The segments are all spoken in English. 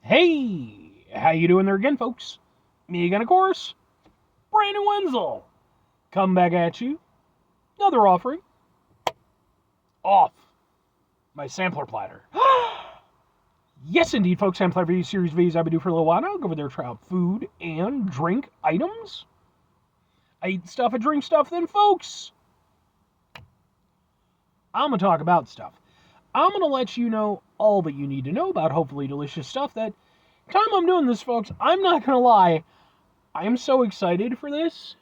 Hey, how you doing there again, folks? Me again, of course, Brandon Wenzel. Come back at you. Another offering. Off my sampler platter. Yes, indeed, folks. Sampler V Series V's I've been doing for a little while now. Go over there, try out food and drink items. I eat stuff, I drink stuff, then, folks, I'm going to talk about stuff. I'm going to let you know all that you need to know about hopefully delicious stuff. That time I'm doing this, folks, I'm not going to lie. I am so excited for this.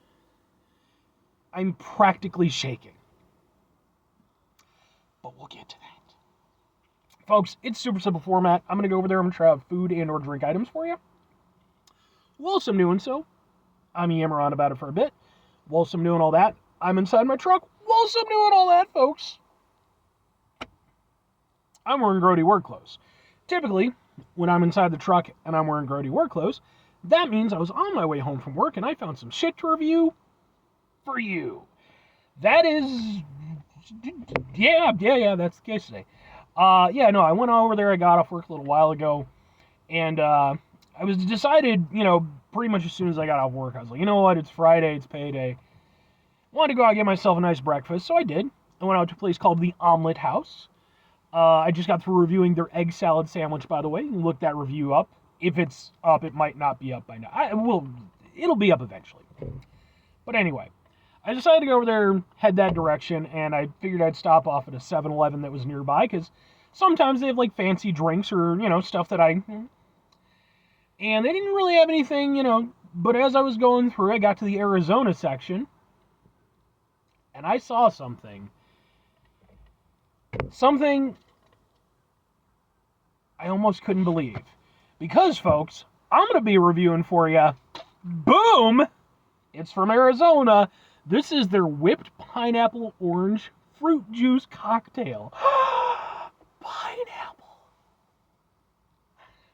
I'm practically shaking. But we'll get to that. Folks, it's super simple format. I'm going to go over there. I'm going to try out food and or drink items for you. Whilst I'm doing so, I'm yammering on about it for a bit. Whilst I'm doing all that, I'm inside my truck. Whilst I'm doing all that, folks, I'm wearing grody work clothes. Typically, when I'm inside the truck and I'm wearing grody work clothes, that means I was on my way home from work and I found some shit to review for you. That is, yeah, that's the case today. I went over there. I got off work a little while ago, and I was decided, pretty much as soon as I got off work, I was like, you know what, it's Friday, it's payday. Wanted to go out and get myself a nice breakfast, so I did. I went out to a place called the Omelet House. I just got through reviewing their egg salad sandwich, by the way. Look that review up. If it's up, it might not be up by now. It'll be up eventually. But anyway, I decided to go over there, head that direction, and I figured I'd stop off at a 7-Eleven that was nearby, because sometimes they have, like, fancy drinks or, stuff that and they didn't really have anything, but as I was going through, I got to the Arizona section, and I saw something I almost couldn't believe. Because, folks, I'm going to be reviewing for you, boom, it's from Arizona. This is their whipped pineapple orange fruit juice cocktail. Pineapple.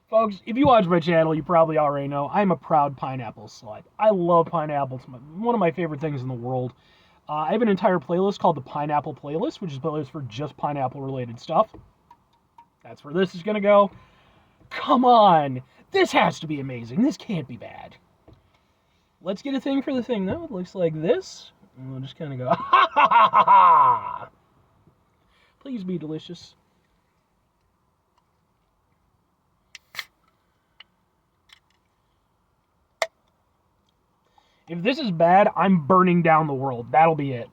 Folks, if you watch my channel, you probably already know I'm a proud pineapple slut. I love pineapple. It's one of my favorite things in the world. I have an entire playlist called the Pineapple Playlist, which is a playlist for just pineapple-related stuff. That's where this is going to go. Come on. This has to be amazing. This can't be bad. Let's get a thing for the thing, though. It looks like this. And we'll just kind of go, ha ha ha ha ha. Please be delicious. If this is bad, I'm burning down the world. That'll be it.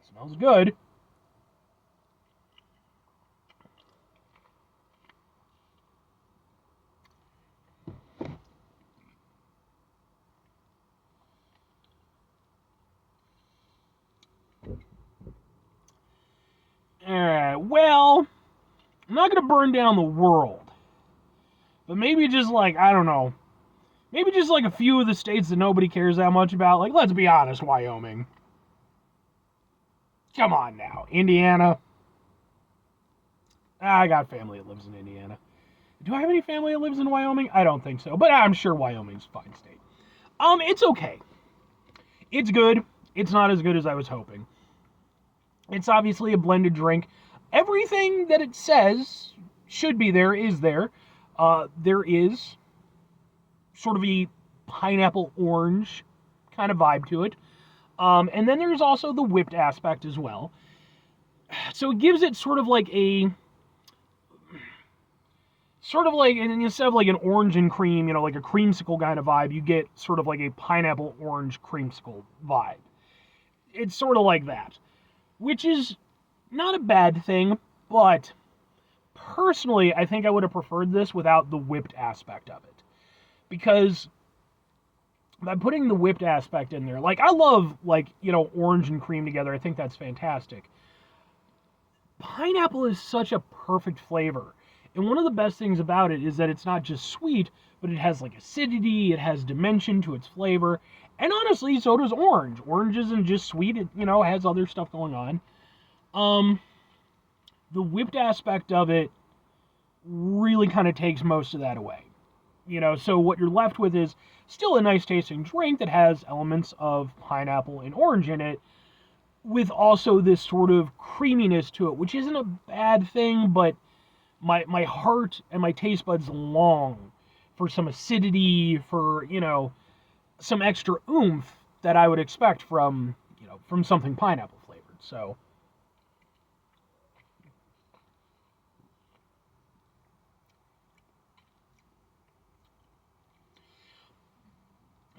Smells good. Alright, well, I'm not going to burn down the world. But maybe just like, I don't know. Maybe just like a few of the states that nobody cares that much about. Like, let's be honest, Wyoming. Come on now. Indiana. I got family that lives in Indiana. Do I have any family that lives in Wyoming? I don't think so. But I'm sure Wyoming's a fine state. It's okay. It's good. It's not as good as I was hoping. It's obviously a blended drink. Everything that it says should be there is there. There is sort of a pineapple orange kind of vibe to it. And then there's also the whipped aspect as well. So it gives it sort of like and instead of like an orange and cream, like a creamsicle kind of vibe, you get sort of like a pineapple orange creamsicle vibe. It's sort of like that, which is not a bad thing, but personally, I think I would have preferred this without the whipped aspect of it. Because by putting the whipped aspect in there, like, I love, orange and cream together. I think that's fantastic. Pineapple is such a perfect flavor. And one of the best things about it is that it's not just sweet, but it has, acidity, it has dimension to its flavor. And honestly, so does orange. Orange isn't just sweet, it, has other stuff going on. The whipped aspect of it really kind of takes most of that away. So what you're left with is still a nice tasting drink that has elements of pineapple and orange in it, with also this sort of creaminess to it, which isn't a bad thing, but my heart and my taste buds long for some acidity, for, some extra oomph that I would expect from, from something pineapple flavored. So,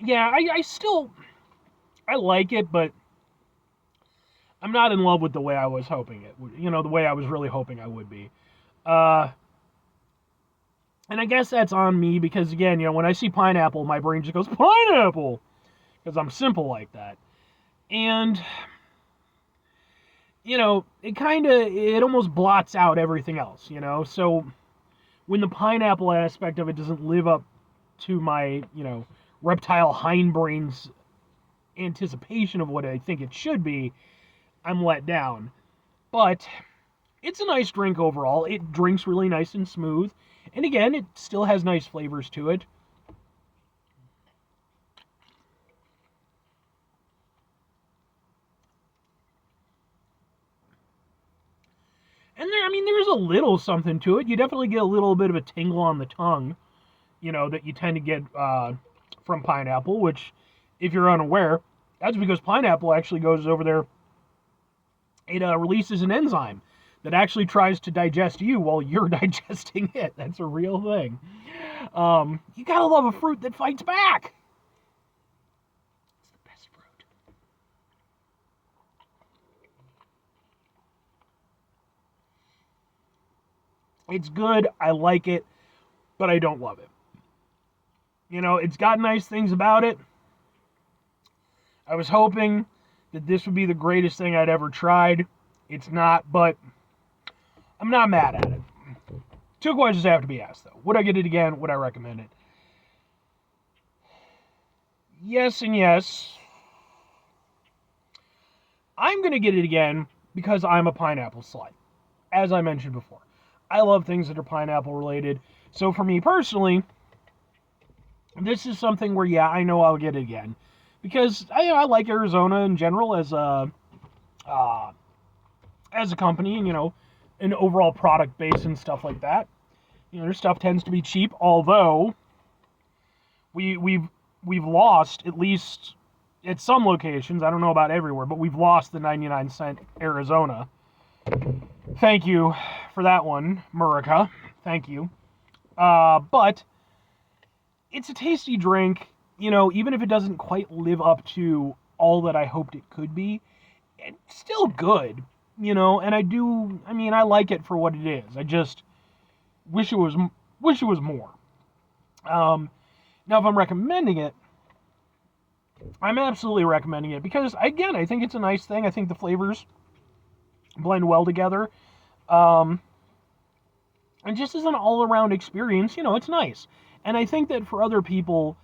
yeah, I like it, but I'm not in love with the way I was hoping it would, the way I was really hoping I would be. Uh, and I guess that's on me because, again, when I see pineapple, my brain just goes, pineapple! Because I'm simple like that. And, it almost blots out everything else, So when the pineapple aspect of it doesn't live up to my, reptile hindbrain's anticipation of what I think it should be, I'm let down. But it's a nice drink overall. It drinks really nice and smooth. And again, it still has nice flavors to it. And there's a little something to it. You definitely get a little bit of a tingle on the tongue, that you tend to get from pineapple, which, if you're unaware, that's because pineapple actually goes over there. It releases an enzyme that actually tries to digest you while you're digesting it. That's a real thing. You gotta love a fruit that fights back. It's the best fruit. It's good. I like it, but I don't love it. It's got nice things about it. I was hoping that this would be the greatest thing I'd ever tried. It's not, but I'm not mad at it. Two questions have to be asked, though. Would I get it again? Would I recommend it? Yes and yes. I'm going to get it again because I'm a pineapple slut, as I mentioned before. I love things that are pineapple related. So for me personally, this is something where, yeah, I know I'll get it again. Because I like Arizona in general as a company, and an overall product base and stuff like that. Their stuff tends to be cheap, although we've lost, at least at some locations, I don't know about everywhere, but we've lost the 99-cent Arizona. Thank you for that one, Murica. Thank you. But it's a tasty drink. Even if it doesn't quite live up to all that I hoped it could be, it's still good. And I like it for what it is. I just wish it was more. Now, if I'm recommending it, I'm absolutely recommending it because, again, I think it's a nice thing. I think the flavors blend well together. And just as an all-around experience, it's nice. And I think that for other people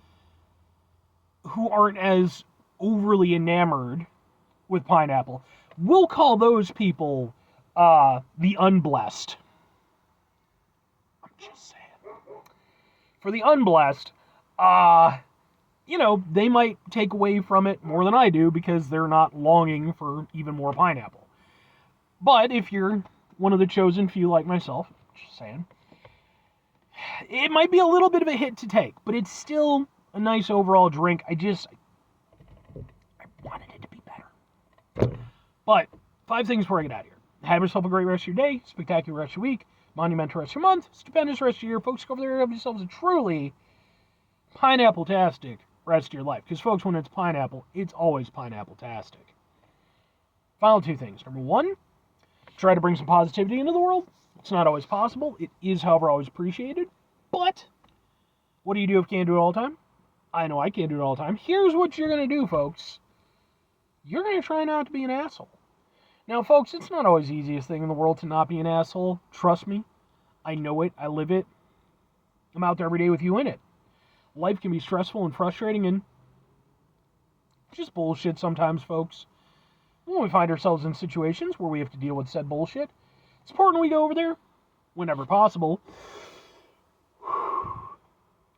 who aren't as overly enamored with pineapple, we'll call those people the unblessed. I'm just saying. For the unblessed, they might take away from it more than I do because they're not longing for even more pineapple. But if you're one of the chosen few like myself, just saying, it might be a little bit of a hit to take, but it's still a nice overall drink. I wanted it to be better. But 5 things before I get out of here. Have yourself a great rest of your day, spectacular rest of your week, monumental rest of your month, stupendous rest of your year. Folks, go over there and have yourselves a truly pineapple-tastic rest of your life. Because, folks, when it's pineapple, it's always pineapple-tastic. Final 2 things. Number 1, try to bring some positivity into the world. It's not always possible. It is, however, always appreciated. But what do you do if you can't do it all the time? I know I can't do it all the time. Here's what you're going to do, folks. You're going to try not to be an asshole. Now, folks, it's not always the easiest thing in the world to not be an asshole. Trust me. I know it. I live it. I'm out there every day with you in it. Life can be stressful and frustrating and just bullshit sometimes, folks. When we find ourselves in situations where we have to deal with said bullshit, it's important we go over there, whenever possible,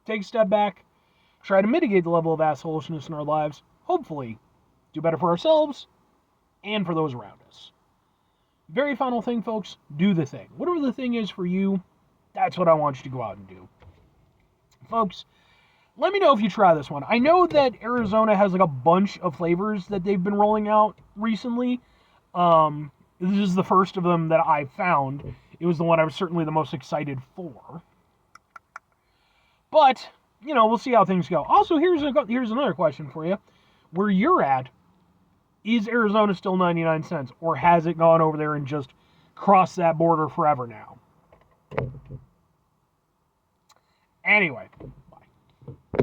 take a step back, try to mitigate the level of assholishness in our lives, hopefully do better for ourselves and for those around us. Very final thing, folks, do the thing. Whatever the thing is for you, That's what I want you to go out and do. Folks, let me know if you try this one. I know that Arizona has like a bunch of flavors that they've been rolling out recently. This is the first of them that I found. It was the one I was certainly the most excited for. But, we'll see how things go. Also, here's another question for you. Where you're at, is Arizona still 99 cents? Or has it gone over there and just crossed that border forever now? Anyway,